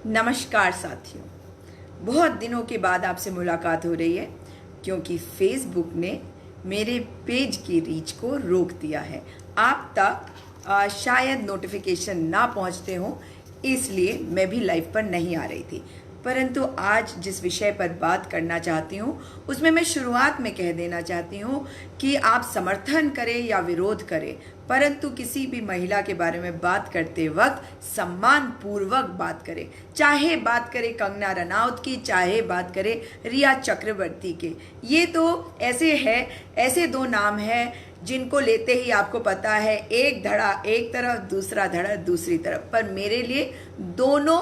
नमस्कार साथियों, बहुत दिनों के बाद आपसे मुलाकात हो रही है क्योंकि फेसबुक ने मेरे पेज की रीच को रोक दिया है। आप तक शायद नोटिफिकेशन ना पहुंचते हों, इसलिए मैं भी लाइव पर नहीं आ रही थी। परंतु आज जिस विषय पर बात करना चाहती हूँ उसमें मैं शुरुआत में कह देना चाहती हूँ कि आप समर्थन करें या विरोध करें, परंतु किसी भी महिला के बारे में बात करते वक्त सम्मान पूर्वक बात करें। चाहे बात करें कंगना रनौत की, चाहे बात करें रिया चक्रवर्ती के। ये तो ऐसे दो नाम हैं जिनको लेते ही आपको पता है एक धड़ा एक तरफ, दूसरा धड़ा दूसरी तरफ। पर मेरे लिए दोनों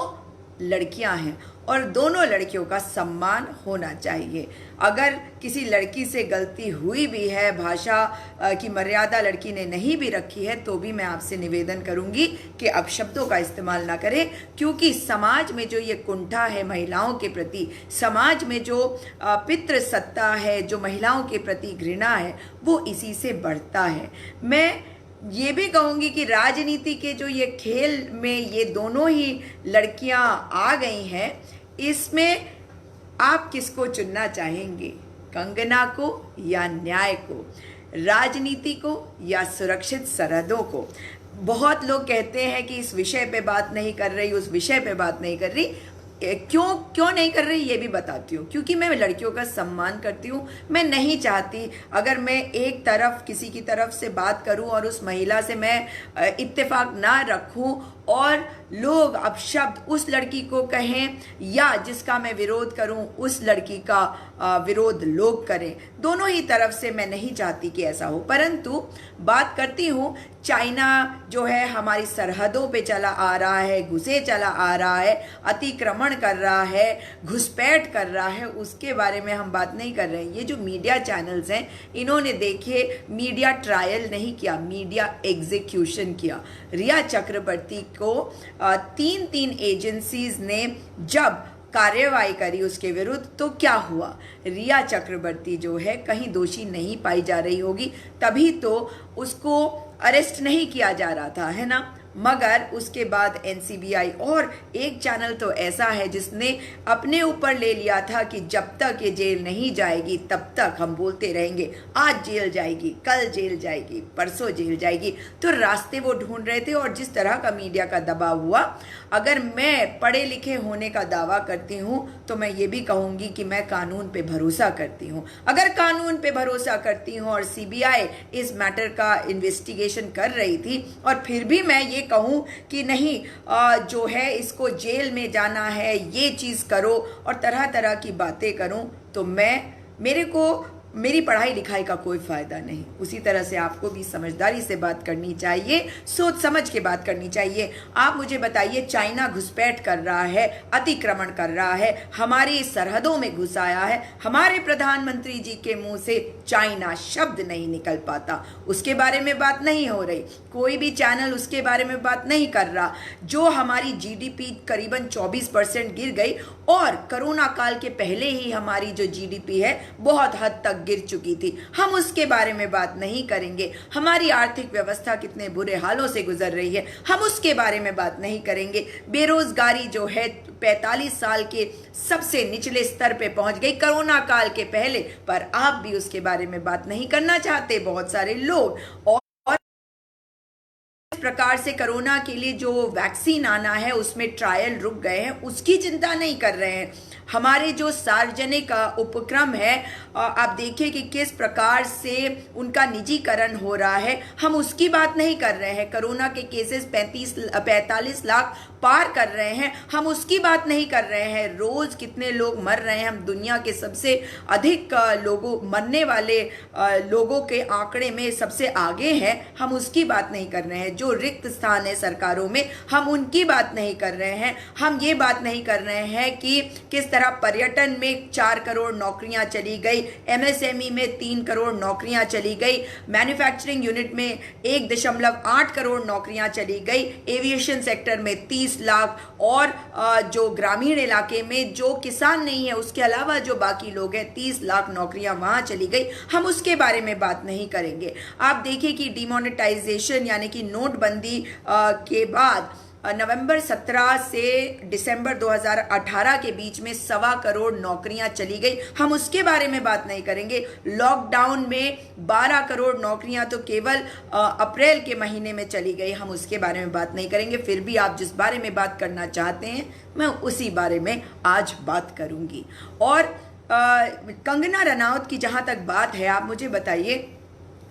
लड़कियां हैं और दोनों लड़कियों का सम्मान होना चाहिए। अगर किसी लड़की से गलती हुई भी है, भाषा की मर्यादा लड़की ने नहीं भी रखी है, तो भी मैं आपसे निवेदन करूंगी कि अपशब्दों का इस्तेमाल ना करें, क्योंकि समाज में जो ये कुंठा है महिलाओं के प्रति, समाज में जो पितृसत्ता है, जो महिलाओं के प्रति घृणा है, वो इसी से बढ़ता है। मैं ये भी कहूंगी कि राजनीति के जो ये खेल में ये दोनों ही लड़कियां आ गई हैं, इसमें आप किसको चुनना चाहेंगे? कंगना को या न्याय को, राजनीति को या सुरक्षित सरहदों को? बहुत लोग कहते हैं कि इस विषय पे बात नहीं कर रही, उस विषय पे बात नहीं कर रही। क्यों नहीं कर रही ये भी बताती हूँ। क्योंकि मैं लड़कियों का सम्मान करती हूँ। मैं नहीं चाहती अगर मैं एक तरफ किसी की तरफ से बात करूँ और उस महिला से मैं इत्तेफाक ना रखूँ और लोग अपशब्द उस लड़की को कहें या जिसका मैं विरोध करूं उस लड़की का विरोध लोग करें। दोनों ही तरफ से मैं नहीं चाहती कि ऐसा हो। परंतु बात करती हूं, चाइना जो है हमारी सरहदों पे चला आ रहा है, घुसे चला आ रहा है, अतिक्रमण कर रहा है, घुसपैठ कर रहा है, उसके बारे में हम बात नहीं कर रहे हैं। ये जो मीडिया चैनल्स हैं, इन्होंने देखिए मीडिया ट्रायल नहीं किया, मीडिया एग्जीक्यूशन किया। रिया चक्रवर्ती को तीन एजेंसीज ने जब कार्यवाही करी उसके विरुद्ध, तो क्या हुआ? रिया चक्रवर्ती जो है कहीं दोषी नहीं पाई जा रही होगी, तभी तो उसको अरेस्ट नहीं किया जा रहा था, है ना। मगर उसके बाद एनसीबीआई और एक चैनल तो ऐसा है जिसने अपने ऊपर ले लिया था कि जब तक ये जेल नहीं जाएगी तब तक हम बोलते रहेंगे, आज जेल जाएगी, कल जेल जाएगी, परसों जेल जाएगी। तो रास्ते वो ढूंढ रहे थे। और जिस तरह का मीडिया का दबाव हुआ, अगर मैं पढ़े लिखे होने का दावा करती हूँ तो मैं ये भी कहूँगी कि मैं कानून पे भरोसा करती हूँ। अगर कानून पे भरोसा करती हूँ और सीबीआई इस मैटर का इन्वेस्टिगेशन कर रही थी और फिर भी मैं ये कहूं कि नहीं जो है इसको जेल में जाना है, ये चीज करो और तरह तरह की बातें करूं, तो मेरी पढ़ाई लिखाई का कोई फायदा नहीं। उसी तरह से आपको भी समझदारी से बात करनी चाहिए, सोच समझ के बात करनी चाहिए। आप मुझे बताइए, चाइना घुसपैठ कर रहा है, अतिक्रमण कर रहा है, हमारी सरहदों में घुस आया है, हमारे प्रधानमंत्री जी के मुंह से चाइना शब्द नहीं निकल पाता, उसके बारे में बात नहीं हो रही, कोई भी चैनल उसके बारे में बात नहीं कर रहा। जो हमारी जीडीपी करीबन 24% गिर गई और कोरोना काल के पहले ही हमारी जो जीडीपी है बहुत हद तक गिर चुकी थी, हम उसके बारे में बात नहीं करेंगे। हमारी आर्थिक व्यवस्था कितने बुरे हालों से गुजर रही है, हम उसके बारे में बात नहीं करेंगे। बेरोजगारी जो है 45 साल के सबसे निचले स्तर पे पहुंच गई कोरोना काल के पहले, पर आप भी उसके बारे में बात नहीं करना चाहते बहुत सारे लोग। और इस प्रकार से कोरोना के लिए जो वैक्सीन आना है उसमें ट्रायल रुक गए हैं, उसकी चिंता नहीं कर रहे हैं। हमारे जो सार्वजनिक उपक्रम है, आप देखिए कि किस प्रकार से उनका निजीकरण हो रहा है, हम उसकी बात नहीं कर रहे हैं। कोरोना के केसेस 45 लाख पार कर रहे हैं, हम उसकी बात नहीं कर रहे हैं। रोज कितने लोग मर रहे हैं, हम दुनिया के सबसे अधिक मरने वाले लोगों के आंकड़े में सबसे आगे हैं, हम उसकी बात नहीं कर रहे हैं। जो रिक्त स्थान है सरकारों में, हम उनकी बात नहीं कर रहे हैं। हम ये बात नहीं कर रहे हैं कि किस तरह पर्यटन में 4 करोड़ नौकरियां चली गई, एमएसएमई में 3 करोड़ नौकरियां चली गई, मैन्युफैक्चरिंग यूनिट में 1.8 करोड़ नौकरियां चली गई, एविएशन सेक्टर में 30 लाख, और जो ग्रामीण इलाके में जो किसान नहीं है उसके अलावा जो बाकी लोग हैं 30 लाख नौकरियां वहां चली गई, हम उसके बारे में बात नहीं करेंगे। आप देखिए कि डिमोनेटाइजेशन यानी कि नोटबंदी के बाद नवंबर 17 से दिसंबर 2018 के बीच में 1.25 करोड़ नौकरियां चली गई, हम उसके बारे में बात नहीं करेंगे। लॉकडाउन में 12 करोड़ नौकरियां तो केवल अप्रैल के महीने में चली गई, हम उसके बारे में बात नहीं करेंगे। फिर भी आप जिस बारे में बात करना चाहते हैं मैं उसी बारे में आज बात करूंगी। और कंगना रनौत की जहां तक बात है, आप मुझे बताइए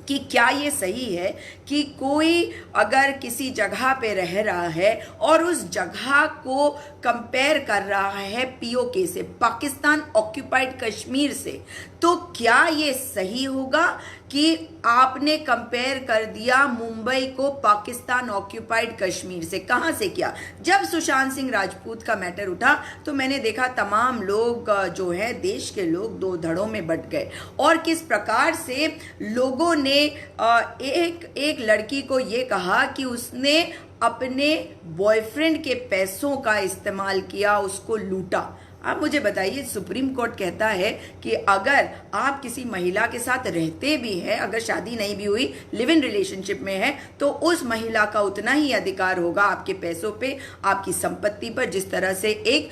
कि क्या ये सही है कि कोई अगर किसी जगह पे रह रहा है और उस जगह को कंपेयर कर रहा है पीओके से, पाकिस्तान ऑक्यूपाइड कश्मीर से, तो क्या ये सही होगा कि आपने कंपेयर कर दिया मुंबई को पाकिस्तान ऑक्यूपाइड कश्मीर से? कहां से किया? जब सुशांत सिंह राजपूत का मैटर उठा तो मैंने देखा तमाम लोग जो है, देश के लोग दो धड़ों में बंट गए और किस प्रकार से लोगों ने एक लड़की को ये कहा कि उसने अपने बॉयफ्रेंड के पैसों का इस्तेमाल किया, उसको लूटा। आप मुझे बताइए, सुप्रीम कोर्ट कहता है कि अगर आप किसी महिला के साथ रहते भी हैं, अगर शादी नहीं भी हुई, लिव इन रिलेशनशिप में है, तो उस महिला का उतना ही अधिकार होगा आपके पैसों पे, आपकी संपत्ति पर, जिस तरह से एक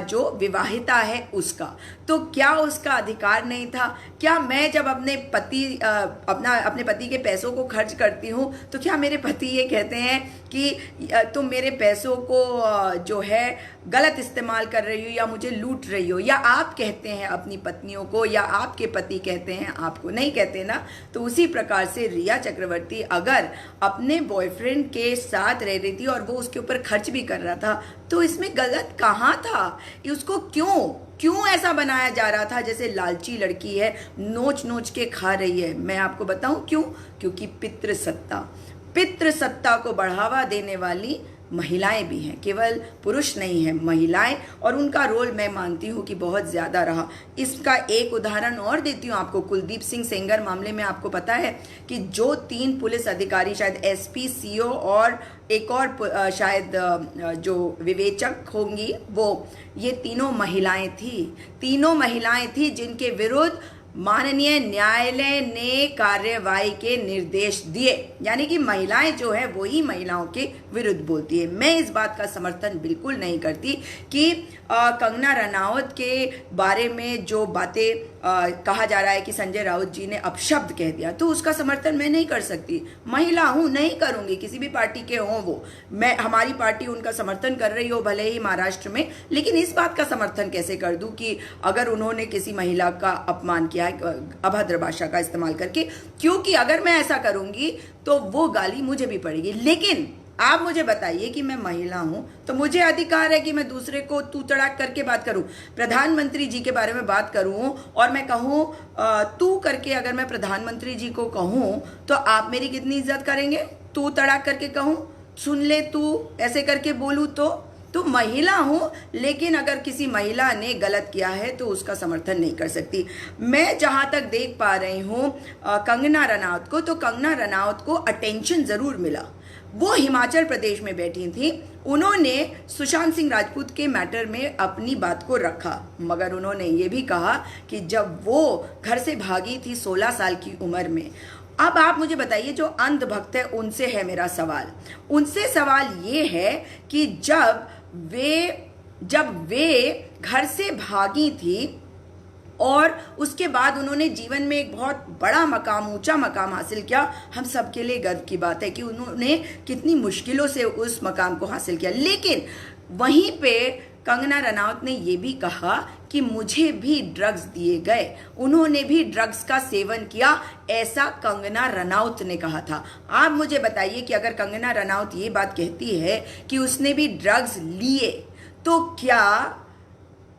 जो विवाहिता है उसका। तो क्या उसका अधिकार नहीं था? क्या मैं जब अपने पति के पैसों को खर्च करती हूँ तो क्या मेरे पति ये कहते हैं कि तुम मेरे पैसों को जो है गलत इस्तेमाल कर रही हो या मुझे लूट रही हो? या आप कहते हैं अपनी पत्नियों को, या आपके पति कहते हैं आपको? नहीं कहते ना। तो उसी प्रकार से रिया चक्रवर्ती अगर अपने बॉयफ्रेंड के साथ रह रही थी और वो उसके ऊपर खर्च भी कर रहा था, तो इसमें गलत कहाँ था? उसको क्यों ऐसा बनाया जा रहा था जैसे लालची लड़की है, नोच नोच के खा रही है? मैं आपको बताऊं क्यों? क्योंकि पितृसत्ता को बढ़ावा देने वाली महिलाएं भी हैं, केवल पुरुष नहीं है, महिलाएं, और उनका रोल मैं मानती हूं कि बहुत ज्यादा रहा। इसका एक उदाहरण और देती हूं आपको। कुलदीप सिंह सेंगर मामले में आपको पता है कि जो 3 पुलिस अधिकारी, शायद एसपी, सीओ और एक और शायद जो विवेचक होंगी, वो ये तीनों महिलाएं थी जिनके विरुद्ध माननीय न्यायालय ने कार्रवाई के निर्देश दिए। यानी कि महिलाएं जो है वही महिलाओं के विरुद्ध बोलती है। मैं इस बात का समर्थन बिल्कुल नहीं करती कि कंगना रनौत के बारे में जो बातें कहा जा रहा है कि संजय राउत जी ने अपशब्द कह दिया, तो उसका समर्थन मैं नहीं कर सकती। महिला हूं, नहीं करूंगी, किसी भी पार्टी के हों वो। हमारी पार्टी उनका समर्थन कर रही हो भले ही महाराष्ट्र में, लेकिन इस बात का समर्थन कैसे कर दूं कि अगर उन्होंने किसी महिला का अपमान किया है अभद्र भाषा का इस्तेमाल करके, क्योंकि अगर मैं ऐसा करूंगी तो वो गाली मुझे भी पड़ेगी। लेकिन आप मुझे बताइए कि मैं महिला हूं तो मुझे अधिकार है कि मैं दूसरे को तू तड़ाक करके बात करूं। प्रधानमंत्री जी के बारे में बात करूं और मैं कहूं तू करके, अगर मैं प्रधानमंत्री जी को कहूं तो आप मेरी कितनी इज्जत करेंगे? तू तड़ाक करके कहूं, सुन ले तू, ऐसे करके बोलूं तो महिला हूं, लेकिन अगर किसी महिला ने गलत किया है तो उसका समर्थन नहीं कर सकती। मैं जहां तक देख पा रही हूं कंगना रनौत को, तो कंगना रनौत को अटेंशन जरूर मिला। वो हिमाचल प्रदेश में बैठी थी, उन्होंने सुशांत सिंह राजपूत के मैटर में अपनी बात को रखा, मगर उन्होंने ये भी कहा कि जब वो घर से भागी थी 16 साल की उम्र में। अब आप मुझे बताइए, जो अंधभक्त है उनसे है मेरा सवाल, उनसे सवाल ये है कि जब वे घर से भागी थी और उसके बाद उन्होंने जीवन में एक बहुत बड़ा मकाम, ऊंचा मकाम हासिल किया, हम सबके लिए गर्व की बात है कि उन्होंने कितनी मुश्किलों से उस मकाम को हासिल किया। लेकिन वहीं पे कंगना रनौत ने यह भी कहा कि मुझे भी ड्रग्स दिए गए, उन्होंने भी ड्रग्स का सेवन किया, ऐसा कंगना रनौत ने कहा था। आप मुझे बताइए कि अगर कंगना रनौत ये बात कहती है कि उसने भी ड्रग्स लिए, तो क्या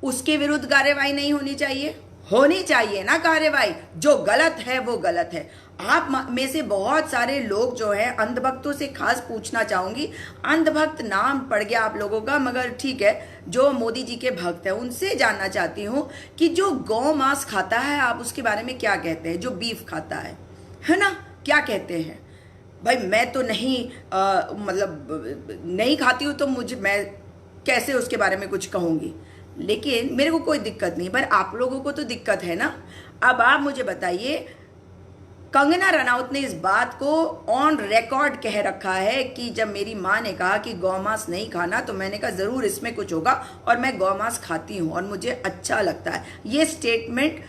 उसके विरुद्ध कार्रवाई नहीं होनी चाहिए? होनी चाहिए ना कार्रवाई। जो गलत है वो गलत है। आप में से बहुत सारे लोग जो है, अंधभक्तों से खास पूछना चाहूंगी, अंधभक्त नाम पड़ गया आप लोगों का, मगर ठीक है, जो मोदी जी के भक्त है उनसे जानना चाहती हूं कि जो गौ मांस खाता है आप उसके बारे में क्या कहते हैं? जो बीफ खाता है ना, क्या कहते हैं? भाई मैं तो नहीं मतलब नहीं खाती हूं, तो मैं कैसे उसके बारे में कुछ कहूंगी? लेकिन मेरे को कोई दिक्कत नहीं, पर आप लोगों को तो दिक्कत है ना। अब आप मुझे बताइए, कंगना रनौत ने इस बात को ऑन रिकॉर्ड कह रखा है कि जब मेरी माँ ने कहा कि गौमांस नहीं खाना तो मैंने कहा जरूर इसमें कुछ होगा और मैं गौमांस खाती हूँ और मुझे अच्छा लगता है। ये स्टेटमेंट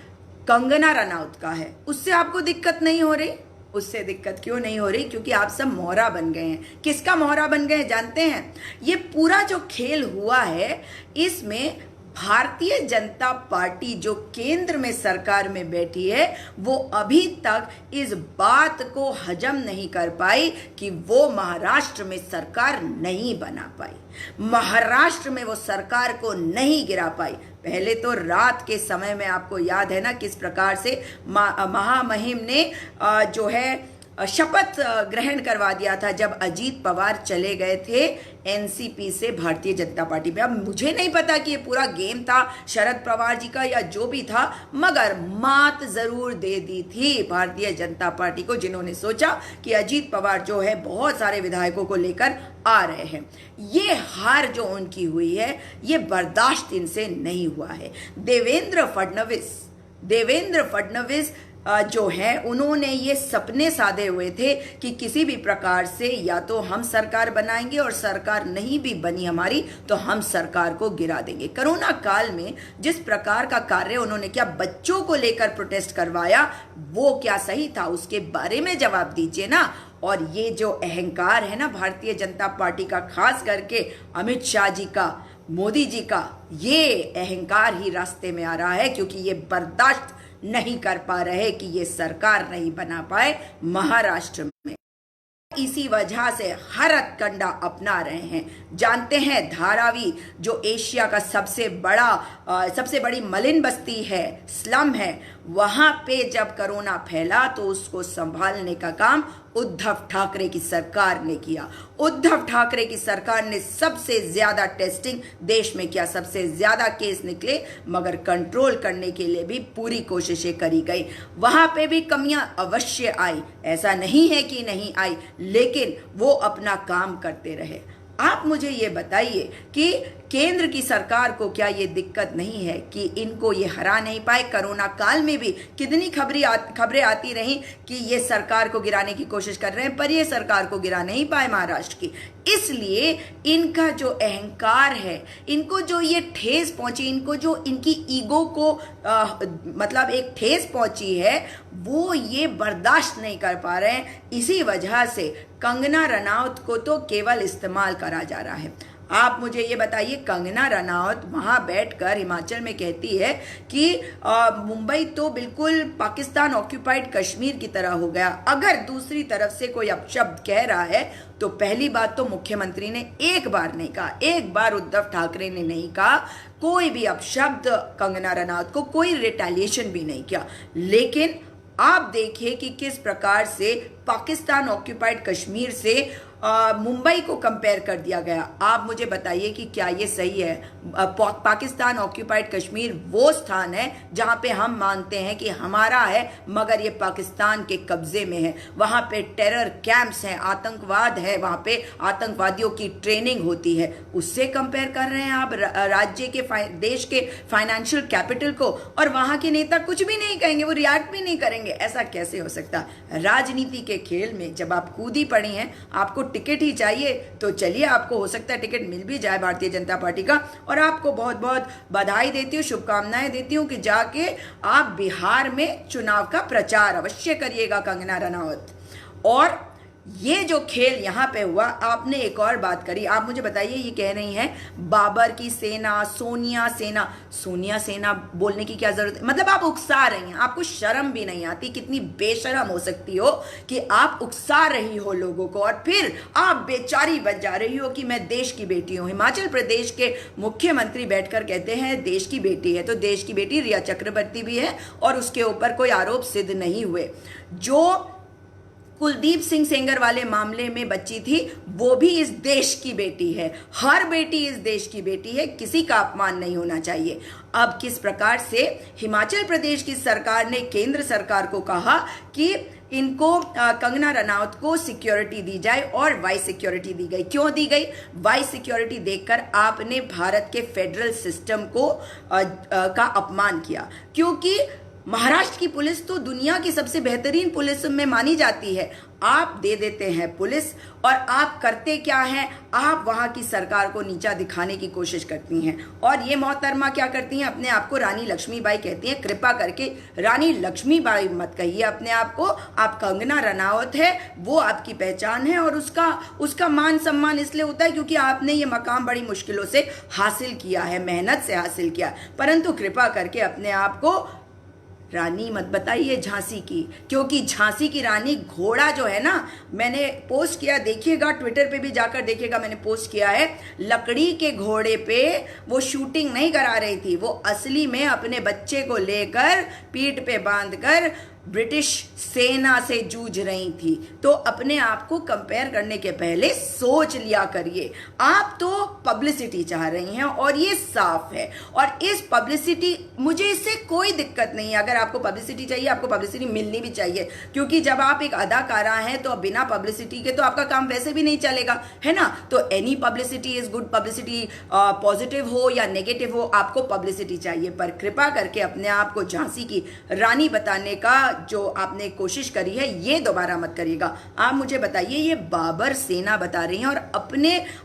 कंगना रनौत का है। उससे आपको दिक्कत नहीं हो रही? उससे दिक्कत क्यों नहीं हो रही? क्योंकि आप सब मोहरा बन गए हैं। किसका मोहरा बन गए जानते हैं? ये पूरा जो खेल हुआ है इसमें भारतीय जनता पार्टी जो केंद्र में सरकार में बैठी है वो अभी तक इस बात को हजम नहीं कर पाई कि वो महाराष्ट्र में सरकार नहीं बना पाई, महाराष्ट्र में वो सरकार को नहीं गिरा पाई। पहले तो रात के समय में आपको याद है ना किस प्रकार से महामहिम ने जो है शपथ ग्रहण करवा दिया था जब अजीत पवार चले गए थे एनसीपी से भारतीय जनता पार्टी में। अब मुझे नहीं पता कि ये पूरा गेम था शरद पवार जी का या जो भी था, मगर मात जरूर दे दी थी भारतीय जनता पार्टी को, जिन्होंने सोचा कि अजीत पवार जो है बहुत सारे विधायकों को लेकर आ रहे हैं। ये हार जो उनकी हुई है ये बर्दाश्त इनसे नहीं हुआ है। देवेंद्र फडणवीस जो है उन्होंने ये सपने साधे हुए थे कि किसी भी प्रकार से या तो हम सरकार बनाएंगे और सरकार नहीं भी बनी हमारी तो हम सरकार को गिरा देंगे। कोरोना काल में जिस प्रकार का कार्य उन्होंने किया, बच्चों को लेकर प्रोटेस्ट करवाया, वो क्या सही था? उसके बारे में जवाब दीजिए ना। और ये जो अहंकार है ना भारतीय जनता पार्टी का, खास करके अमित शाह जी का, मोदी जी का, ये अहंकार ही रास्ते में आ रहा है क्योंकि ये बर्दाश्त नहीं कर पा रहे कि ये सरकार नहीं बना पाए महाराष्ट्र में। इसी वजह से हर हथकंडा अपना रहे हैं। जानते हैं धारावी जो एशिया का सबसे बड़ी मलिन बस्ती है, स्लम है, वहां पे जब कोरोना फैला तो उसको संभालने का काम उद्धव ठाकरे की सरकार ने किया। उद्धव ठाकरे की सरकार ने सबसे ज्यादा टेस्टिंग देश में किया, सबसे ज्यादा केस निकले, मगर कंट्रोल करने के लिए भी पूरी कोशिशें करी गई। वहां पे भी कमियां अवश्य आई, ऐसा नहीं है कि नहीं आई, लेकिन वो अपना काम करते रहे। आप मुझे ये बताइए कि केंद्र की सरकार को क्या ये दिक्कत नहीं है कि इनको ये हरा नहीं पाए? कोरोना काल में भी कितनी खबरें आती रहीं कि ये सरकार को गिराने की कोशिश कर रहे हैं, पर ये सरकार को गिरा नहीं पाए महाराष्ट्र की। इसलिए इनका जो अहंकार है, इनको जो ये ठेस पहुंची, इनको जो इनकी ईगो को मतलब एक ठेस पहुंची है, वो ये बर्दाश्त नहीं कर पा रहे हैं। इसी वजह से कंगना रनौत को तो केवल इस्तेमाल करा जा रहा है। आप मुझे ये बताइए, कंगना रनौत वहां बैठकर हिमाचल में कहती है कि मुंबई तो बिल्कुल पाकिस्तान ऑक्यूपाइड कश्मीर की तरह हो गया। अगर दूसरी तरफ से कोई अपशब्द कह रहा है तो पहली बात तो मुख्यमंत्री ने एक बार नहीं कहा, एक बार उद्धव ठाकरे ने नहीं कहा कोई भी अपशब्द कंगना रनौत को, कोई रिटेलिएशन भी नहीं किया। लेकिन आप देखिए कि किस प्रकार से पाकिस्तान ऑक्यूपाइड कश्मीर से मुंबई को कंपेयर कर दिया गया। आप मुझे बताइए कि क्या ये सही है? पाकिस्तान ऑक्यूपाइड कश्मीर वो स्थान है जहां पे हम मानते हैं कि हमारा है, मगर ये पाकिस्तान के कब्जे में है। वहां पे टेरर कैंप्स हैं, आतंकवाद है, वहां पे आतंकवादियों की ट्रेनिंग होती है। उससे कंपेयर कर रहे हैं आप राज्य के देश के फाइनेंशियल कैपिटल को, और वहां के नेता कुछ भी नहीं कहेंगे, वो रिएक्ट भी नहीं करेंगे। ऐसा कैसे हो सकता? राजनीति के खेल में जब आप कूदी पड़ी हैं, आपको टिकट ही चाहिए, तो चलिए, आपको हो सकता है टिकट मिल भी जाए भारतीय जनता पार्टी का। और आपको बहुत बहुत बधाई देती हूँ, शुभकामनाएं देती हूँ कि जाके आप बिहार में चुनाव का प्रचार अवश्य करिएगा कंगना रनौत। और ये जो खेल यहाँ पे हुआ, आपने एक और बात करी। आप मुझे बताइए, ये कह रही हैं बाबर की सेना, सोनिया सेना बोलने की क्या जरूरत है? मतलब आप उकसा रही हैं, आपको शर्म भी नहीं आती? कितनी बेशरम हो सकती हो कि आप उकसा रही हो लोगों को और फिर आप बेचारी बन जा रही हो कि मैं देश की बेटी हूं। हिमाचल प्रदेश के मुख्यमंत्री बैठकर कहते हैं देश की बेटी है, तो देश की बेटी रिया चक्रवर्ती भी है और उसके ऊपर कोई आरोप सिद्ध नहीं हुए। जो कुलदीप सिंह सेंगर वाले मामले में बच्ची थी, वो भी इस देश की बेटी है। हर बेटी इस देश की बेटी है, किसी का अपमान नहीं होना चाहिए। अब किस प्रकार से हिमाचल प्रदेश की सरकार ने केंद्र सरकार को कहा कि इनको कंगना रनौत को सिक्योरिटी दी जाए, और वाइस सिक्योरिटी दी गई। क्यों दी गई? वाइस सिक्योरिटी देकर आपने भारत के फेडरल सिस्टम को का अपमान किया, क्योंकि महाराष्ट्र की पुलिस तो दुनिया की सबसे बेहतरीन पुलिस में मानी जाती है। आप दे देते हैं पुलिस और आप करते क्या हैं, आप वहां की सरकार को नीचा दिखाने की कोशिश करती हैं। और ये मोहतरमा क्या करती हैं, अपने आप को रानी लक्ष्मीबाई कहती हैं। कृपा करके रानी लक्ष्मीबाई मत कहिए अपने आप को, आप कंगना रनावत है, वो आपकी पहचान है। और उसका मान सम्मान इसलिए होता है क्योंकि आपने ये मकाम बड़ी मुश्किलों से हासिल किया है, मेहनत से हासिल किया। परंतु कृपा करके अपने आप को रानी मत बताइए झांसी की, क्योंकि झांसी की रानी घोड़ा जो है ना, मैंने पोस्ट किया, देखिएगा ट्विटर पे भी जाकर देखिएगा, मैंने पोस्ट किया है। लकड़ी के घोड़े पे वो शूटिंग नहीं करा रही थी, वो असली में अपने बच्चे को लेकर पीठ पे बांधकर ब्रिटिश सेना से जूझ रही थी। तो अपने आप को कंपेयर करने के पहले सोच लिया करिए। आप तो पब्लिसिटी चाह रही हैं और ये साफ है, और इस पब्लिसिटी, मुझे इससे कोई दिक्कत नहीं है। अगर आपको पब्लिसिटी चाहिए, आपको पब्लिसिटी मिलनी भी चाहिए, क्योंकि जब आप एक अदाकारा हैं तो बिना पब्लिसिटी के तो आपका काम वैसे भी नहीं चलेगा, है ना। तो any publicity is good publicity, positive हो या नेगेटिव हो, आपको पब्लिसिटी चाहिए। पर कृपा करके अपने आप को झांसी की रानी बताने का जो आपने कोशिश करी है, ये दोबारा मत करिएगा। आप मुझे बताइए, ये बाबर सेना बता रही हैं और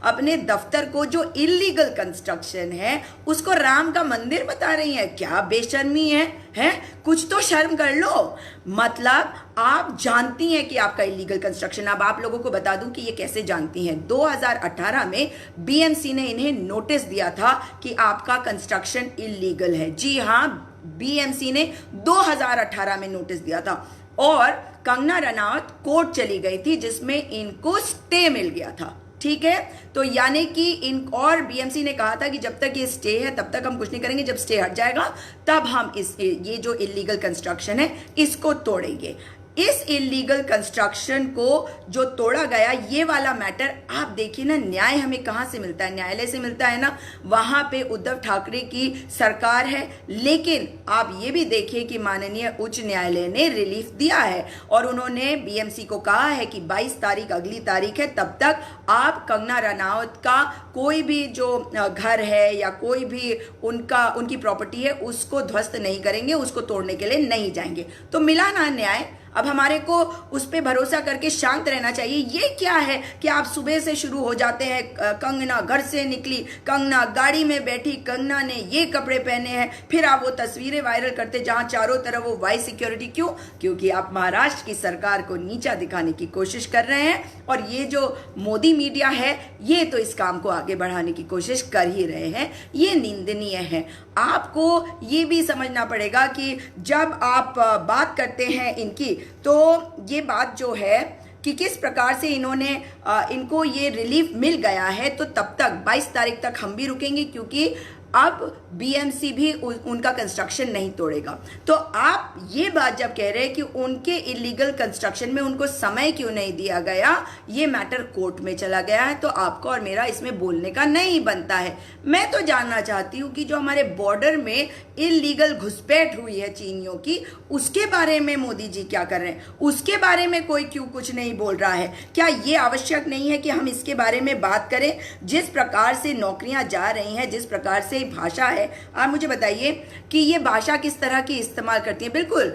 अपने दफ्तर को जो इलीगल कंस्ट्रक्शन है उसको राम का मंदिर बता रही हैं। क्या बेशर्मी है? कुछ तो शर्म कर लो। मतलब आप जानती हैं कि आपका इलीगल कंस्ट्रक्शन। अब आप लोगों को बता दूं कि ये कैसे जानती हैं। 2018 में बीएमसी ने इन्हें नोटिस दिया था कि आपका कंस्ट्रक्शन इलीगल है। जी हाँ, बीएमसी ने 2018 में नोटिस दिया था और कंगना रनावत कोर्ट चली गई थी जिसमें इनको स्टे मिल गया था। ठीक है, तो यानी कि और बीएमसी ने कहा था कि जब तक ये स्टे है तब तक हम कुछ नहीं करेंगे, जब स्टे हट जाएगा तब हम ये जो इलीगल कंस्ट्रक्शन है इसको तोड़ेंगे। इस इलीगल कंस्ट्रक्शन को जो तोड़ा गया, ये वाला मैटर आप देखिए ना, न्याय हमें कहां से मिलता है, न्यायालय से मिलता है ना। वहां पे उद्धव ठाकरे की सरकार है, लेकिन आप ये भी देखिए कि माननीय उच्च न्यायालय ने रिलीफ दिया है और उन्होंने बीएमसी को कहा है कि 22 तारीख अगली तारीख है, तब तक आप कंगना रनावत का कोई भी जो घर है या कोई भी उनकी प्रॉपर्टी है उसको ध्वस्त नहीं करेंगे, उसको तोड़ने के लिए नहीं जाएंगे। तो मिला ना न्याय। अब हमारे को उस पर भरोसा करके शांत रहना चाहिए। ये क्या है कि आप सुबह से शुरू हो जाते हैं, कंगना घर से निकली, कंगना गाड़ी में बैठी, कंगना ने ये कपड़े पहने हैं, फिर आप वो तस्वीरें वायरल करते जहां चारों तरफ वो वाइस सिक्योरिटी। क्यों? क्योंकि आप महाराष्ट्र की सरकार को नीचा दिखाने की कोशिश कर रहे हैं और ये जो मोदी मीडिया है ये तो इस काम को आगे बढ़ाने की कोशिश कर ही रहे हैं। ये निंदनीय है। आपको ये भी समझना पड़ेगा कि जब आप बात करते हैं इनकी, तो ये बात जो है कि किस प्रकार से इनको ये रिलीफ मिल गया है, तो तब तक 22 तारीख तक हम भी रुकेंगे, क्योंकि अब बीएमसी भी उनका कंस्ट्रक्शन नहीं तोड़ेगा। तो आप ये बात जब कह रहे हैं कि उनके इलीगल कंस्ट्रक्शन में उनको समय क्यों नहीं दिया गया, ये मैटर कोर्ट में चला गया है, तो आपको और मेरा इसमें बोलने का नहीं बनता है। मैं तो जानना चाहती हूँ कि जो हमारे बॉर्डर में इलीगल घुसपैठ हुई है चीनियों की, उसके बारे में मोदी जी क्या कर रहे हैं, उसके बारे में कोई क्यों कुछ नहीं बोल रहा है। क्या ये आवश्यक नहीं है कि हम इसके बारे में बात करें? जिस प्रकार से नौकरियां जा रही हैं, जिस प्रकार से भाषा है, आप मुझे बताइए कि ये भाषा किस तरह की इस्तेमाल करती है। बिल्कुल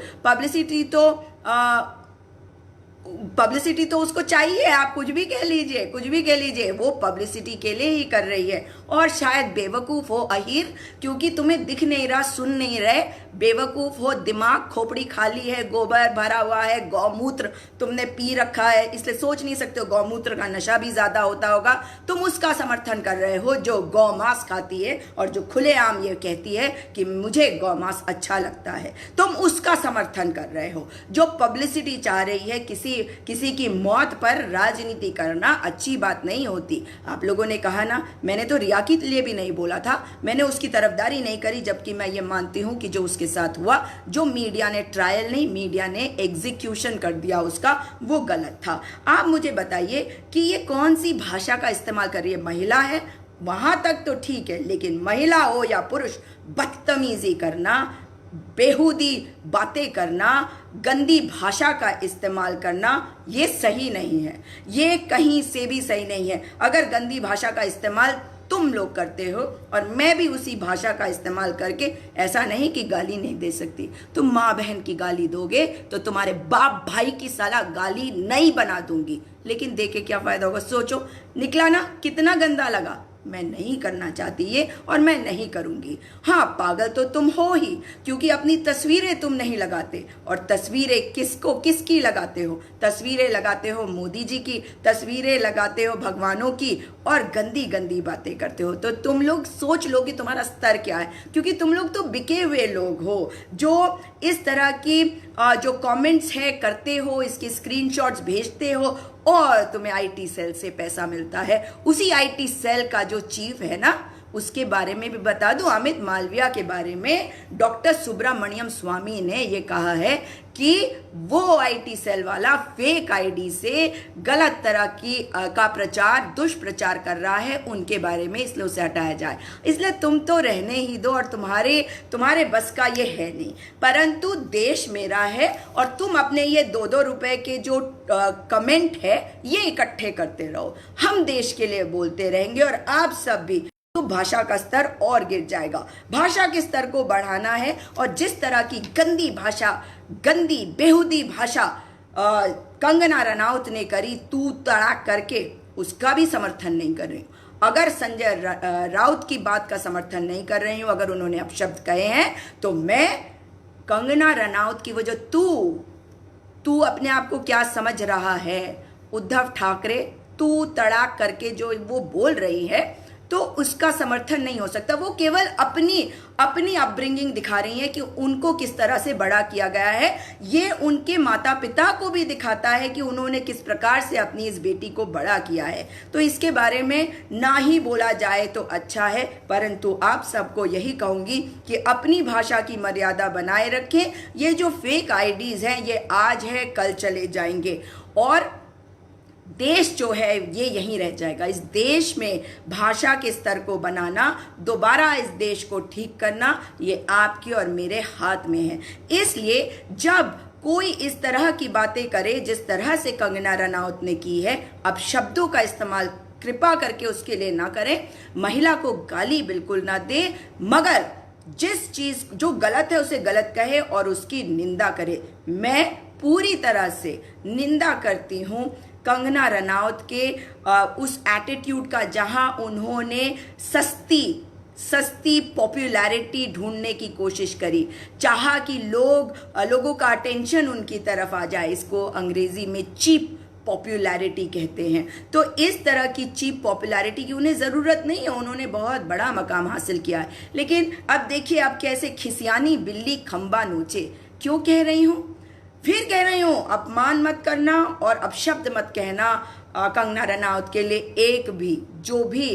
पब्लिसिटी तो उसको चाहिए, आप कुछ भी कह लीजिए, वो पब्लिसिटी के लिए ही कर रही है। और शायद बेवकूफ हो अहीर, क्योंकि तुम्हें दिख नहीं रहा, सुन नहीं रहे, बेवकूफ हो, दिमाग खोपड़ी खाली है, गोबर भरा हुआ है, गौमूत्र तुमने पी रखा है, इसलिए सोच नहीं सकते हो। गौमूत्र का नशा भी ज्यादा होता होगा। तुम उसका समर्थन कर रहे हो जो गौमांस खाती है और जो खुलेआम ये कहती है कि मुझे गौमांस अच्छा लगता है, तुम उसका समर्थन कर रहे हो। जो पब्लिसिटी चाह रही है, किसी की मौत पर राजनीति करना अच्छी बात नहीं होती। आप लोगों ने कहा ना, मैंने तो रिया के लिए भी नहीं बोला था, मैंने उसकी तरफदारी नहीं करी, जबकि मैं ये मानती हूं कि जो उसके साथ हुआ, जो मीडिया ने ट्रायल नहीं, मीडिया ने एग्जीक्यूशन कर दिया उसका, वो गलत था। आप मुझे बताइए कि ये कौन सी भाषा का इस्तेमाल कर रही है। महिला है वहां तक तो ठीक है, लेकिन महिला हो या पुरुष, बदतमीजी करना, बेहुदी बातें करना, गंदी भाषा का इस्तेमाल करना, ये सही नहीं है। ये कहीं से भी सही नहीं है। अगर गंदी भाषा का इस्तेमाल तुम लोग करते हो, और मैं भी उसी भाषा का इस्तेमाल करके, ऐसा नहीं कि गाली नहीं दे सकती, तुम माँ बहन की गाली दोगे तो तुम्हारे बाप भाई की साला गाली नहीं बना दूंगी, लेकिन दे के क्या फायदा होगा? सोचो, निकला ना कितना गंदा लगा। मैं नहीं करना चाहती ये, और मैं नहीं करूंगी। हाँ, पागल तो तुम हो ही, क्योंकि अपनी तस्वीरें तुम नहीं लगाते, और तस्वीरें किसकी लगाते हो? तस्वीरें लगाते हो मोदी जी की, तस्वीरें लगाते हो भगवानों की, और गंदी गंदी बातें करते हो। तो तुम लोग सोच लो कि तुम्हारा स्तर क्या है, क्योंकि तुम लोग तो बिके हुए लोग हो, जो इस तरह की जो कमेंट्स है करते हो, इसके स्क्रीनशॉट्स भेजते हो, और तुम्हें आईटी सेल से पैसा मिलता है। उसी आईटी सेल का जो चीफ है ना, उसके बारे में भी बता दूं, अमित मालविया के बारे में डॉक्टर सुब्रमण्यम स्वामी ने ये कहा है कि वो आईटी सेल वाला फेक आईडी से गलत तरह का प्रचार, दुष्प्रचार कर रहा है उनके बारे में, इसलिए उसे हटाया जाए। इसलिए तुम तो रहने ही दो, और तुम्हारे बस का ये है नहीं। परंतु देश मेरा है, और तुम अपने ये 2-2 रुपए के जो कमेंट है ये इकट्ठे करते रहो। हम देश के लिए बोलते रहेंगे, और आप सब भी, तो भाषा का स्तर और गिर जाएगा। भाषा के स्तर को बढ़ाना है, और जिस तरह की गंदी भाषा, गंदी बेहुदी भाषा कंगना रनौत ने करी तू तड़ाक करके, उसका भी समर्थन नहीं कर रही हूं। अगर संजय राउत की बात का समर्थन नहीं कर रही हूं, अगर उन्होंने अपशब्द कहे हैं, तो मैं कंगना रनौत की वो जो तू अपने आप को क्या समझ रहा है, उद्धव ठाकरे तू तड़ाक करके जो वो बोल रही है, तो उसका समर्थन नहीं हो सकता। वो केवल अपनी अपब्रिंगिंग दिखा रही है कि उनको किस तरह से बड़ा किया गया है। ये उनके माता पिता को भी दिखाता है कि उन्होंने किस प्रकार से अपनी इस बेटी को बड़ा किया है। तो इसके बारे में ना ही बोला जाए तो अच्छा है, परंतु आप सबको यही कहूंगी कि अपनी भाषा की मर्यादा बनाए रखें। ये जो फेक आईडीज हैं, ये आज है कल चले जाएंगे, और देश जो है ये यहीं रह जाएगा। इस देश में भाषा के स्तर को बनाना, दोबारा इस देश को ठीक करना, ये आपके और मेरे हाथ में है। इसलिए जब कोई इस तरह की बातें करे जिस तरह से कंगना रनौत ने की है, अब शब्दों का इस्तेमाल कृपा करके उसके लिए ना करें। महिला को गाली बिल्कुल ना दे, मगर जिस चीज जो गलत है उसे गलत कहे और उसकी निंदा करे। मैं पूरी तरह से निंदा करती हूं कंगना रनौत के उस एटीट्यूड का, जहां उन्होंने सस्ती पॉपुलैरिटी ढूंढने की कोशिश करी, चाहा कि लोगों का अटेंशन उनकी तरफ आ जाए। इसको अंग्रेजी में चीप पॉपुलैरिटी कहते हैं। तो इस तरह की चीप पॉपुलैरिटी की उन्हें ज़रूरत नहीं है, उन्होंने बहुत बड़ा मकाम हासिल किया है। लेकिन अब देखिए, अब कैसे खिसियानी बिल्ली खंबा नोचे। क्यों कह रही हूँ, फिर कह रही हूँ, अपमान मत करना और अपशब्द मत कहना कंगना रनौत के लिए एक भी, जो भी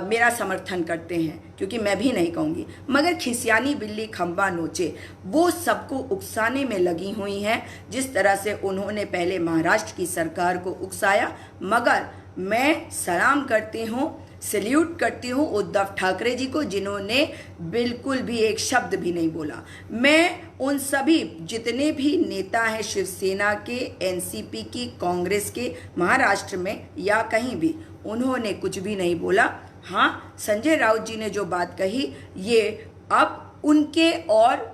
मेरा समर्थन करते हैं, क्योंकि मैं भी नहीं कहूँगी। मगर खिसियानी बिल्ली खंबा नोचे, वो सबको उकसाने में लगी हुई हैं, जिस तरह से उन्होंने पहले महाराष्ट्र की सरकार को उकसाया। मगर मैं सलाम करती हूँ, सैल्यूट करती हूँ उद्धव ठाकरे जी को, जिन्होंने बिल्कुल भी एक शब्द भी नहीं बोला। मैं उन सभी जितने भी नेता हैं शिवसेना के, एनसीपी की, कांग्रेस के, महाराष्ट्र में या कहीं भी, उन्होंने कुछ भी नहीं बोला। हाँ, संजय राउत जी ने जो बात कही, ये अब उनके और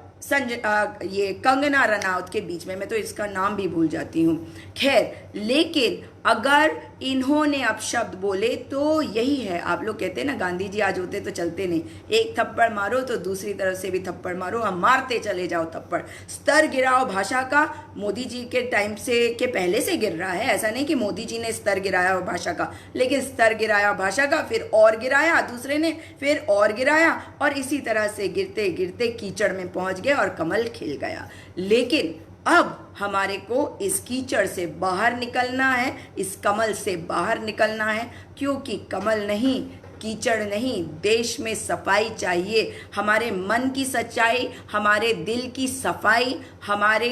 ये कंगना रनौत के बीच में, मैं तो इसका नाम भी भूल जाती हूँ। खैर, लेकिन अगर इन्होंने अपशब्द बोले तो यही है, आप लोग कहते हैं ना गांधी जी आज होते तो चलते नहीं, एक थप्पड़ मारो तो दूसरी तरफ से भी थप्पड़ मारो, हम मारते चले जाओ थप्पड़। स्तर गिराओ भाषा का, मोदी जी के टाइम से के पहले से गिर रहा है। ऐसा नहीं कि मोदी जी ने स्तर गिराया हो भाषा का, लेकिन स्तर गिराया भाषा का, फिर और गिराया दूसरे ने, फिर और गिराया, और इसी तरह से गिरते गिरते कीचड़ में पहुंच गए और कमल खिल गया। लेकिन अब हमारे को इस कीचड़ से बाहर निकलना है, इस कमल से बाहर निकलना है, क्योंकि कमल नहीं, कीचड़ नहीं, देश में सफाई चाहिए। हमारे मन की सच्चाई, हमारे दिल की सफाई, हमारे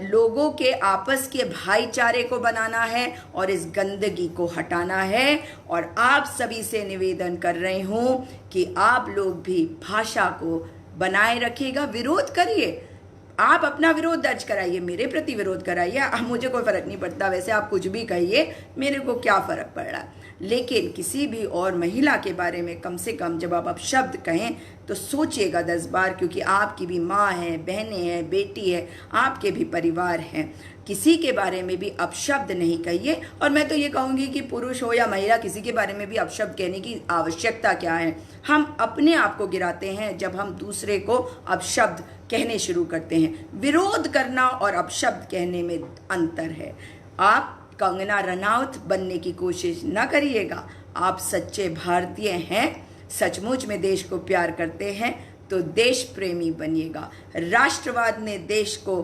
लोगों के आपस के भाईचारे को बनाना है और इस गंदगी को हटाना है। और आप सभी से निवेदन कर रही हूँ कि आप लोग भी भाषा को बनाए रखिएगा, विरोध करिए। आप अपना विरोध दर्ज कराइए, मेरे प्रति विरोध कराइए, अब मुझे कोई फर्क नहीं पड़ता, वैसे आप कुछ भी कहिए, मेरे को क्या फर्क पड़ रहा है। लेकिन किसी भी और महिला के बारे में कम से कम जब आप अपशब्द कहें तो सोचिएगा 10 बार, क्योंकि आपकी भी माँ है, बहनें हैं, बेटी है, आपके भी परिवार हैं। किसी के बारे में भी अपशब्द नहीं कहिए। और मैं तो ये कहूँगी कि पुरुष हो या महिला, किसी के बारे में भी अपशब्द कहने की आवश्यकता क्या है। हम अपने आप को गिराते हैं जब हम दूसरे को अपशब्द कहने शुरू करते हैं। विरोध करना और अपशब्द कहने में अंतर है। आप कंगना रनौत बनने की कोशिश न करिएगा। आप सच्चे भारतीय हैं, सचमुच में देश को प्यार करते हैं तो देश प्रेमी बनिएगा। राष्ट्रवाद ने देश को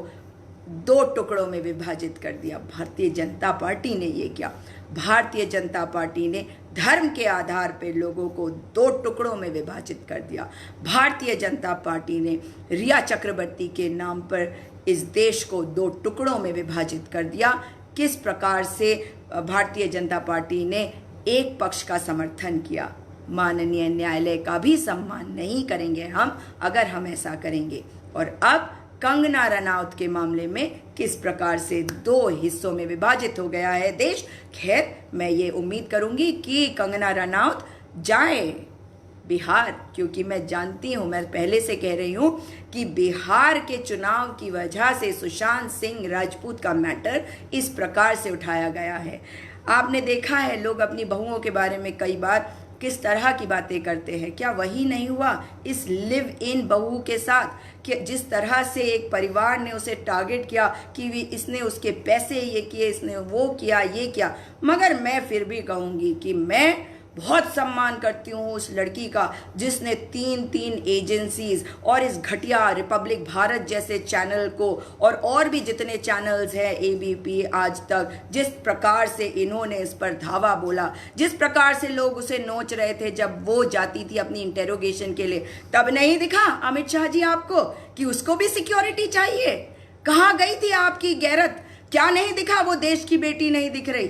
2 टुकड़ों में विभाजित कर दिया। भारतीय जनता पार्टी ने ये किया। भारतीय जनता पार्टी ने धर्म के आधार पर लोगों को 2 टुकड़ों में विभाजित कर दिया। भारतीय जनता पार्टी ने रिया चक्रवर्ती के नाम पर इस देश को 2 टुकड़ों में विभाजित कर दिया। किस प्रकार से भारतीय जनता पार्टी ने एक पक्ष का समर्थन किया। माननीय न्यायालय का भी सम्मान नहीं करेंगे हम अगर हम ऐसा करेंगे। और अब कंगना रनौत के मामले में किस प्रकार से 2 हिस्सों में विभाजित हो गया है देश। खैर, मैं ये उम्मीद करूंगी कि कंगना रनौत जाए बिहार, क्योंकि मैं जानती हूँ, मैं पहले से कह रही हूँ कि बिहार के चुनाव की वजह से सुशांत सिंह राजपूत का मैटर इस प्रकार से उठाया गया है। आपने देखा है लोग अपनी बहुओं के बारे में कई बार किस तरह की बातें करते हैं। क्या वही नहीं हुआ इस लिव इन बहू के साथ कि जिस तरह से एक परिवार ने उसे टारगेट किया कि इसने उसके पैसे ये किए, इसने वो किया, ये किया। मगर मैं फिर भी कहूँगी कि मैं बहुत सम्मान करती हूँ उस लड़की का जिसने 3 एजेंसीज और इस घटिया रिपब्लिक भारत जैसे चैनल को और भी जितने चैनल्स हैं, एबीपी, आज तक, जिस प्रकार से इन्होंने इस पर धावा बोला, जिस प्रकार से लोग उसे नोच रहे थे जब वो जाती थी अपनी इंटेरोगेशन के लिए, तब नहीं दिखा अमित शाह जी आपको कि उसको भी सिक्योरिटी चाहिए। कहाँ गई थी आपकी गैरत? क्या नहीं दिखा? वो देश की बेटी नहीं दिख रही?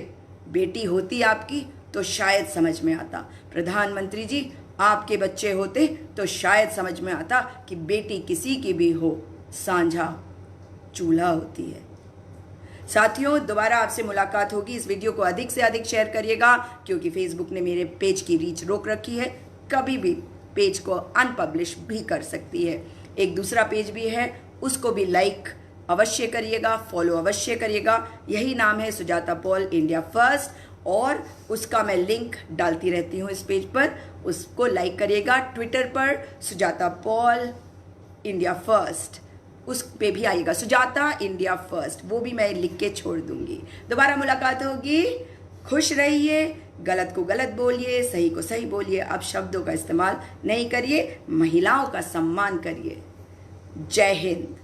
बेटी होती आपकी तो शायद समझ में आता। प्रधानमंत्री जी, आपके बच्चे होते तो शायद समझ में आता कि बेटी किसी की भी हो, सांझा चूल्हा होती है। साथियों, दोबारा आपसे मुलाकात होगी। इस वीडियो को अधिक से अधिक शेयर करिएगा, क्योंकि फेसबुक ने मेरे पेज की रीच रोक रखी है। कभी भी पेज को अनपब्लिश भी कर सकती है। एक दूसरा पेज भी है, उसको भी लाइक अवश्य करिएगा, फॉलो अवश्य करिएगा। यही नाम है सुजाता पॉल इंडिया फर्स्ट, और उसका मैं लिंक डालती रहती हूँ इस पेज पर, उसको लाइक करिएगा। ट्विटर पर सुजाता पॉल इंडिया फर्स्ट, उस पे भी आइएगा, सुजाता इंडिया फर्स्ट, वो भी मैं लिख के छोड़ दूंगी। दोबारा मुलाकात होगी। खुश रहिए, गलत को गलत बोलिए, सही को सही बोलिए। अब शब्दों का इस्तेमाल नहीं करिए, महिलाओं का सम्मान करिए। जय हिंद।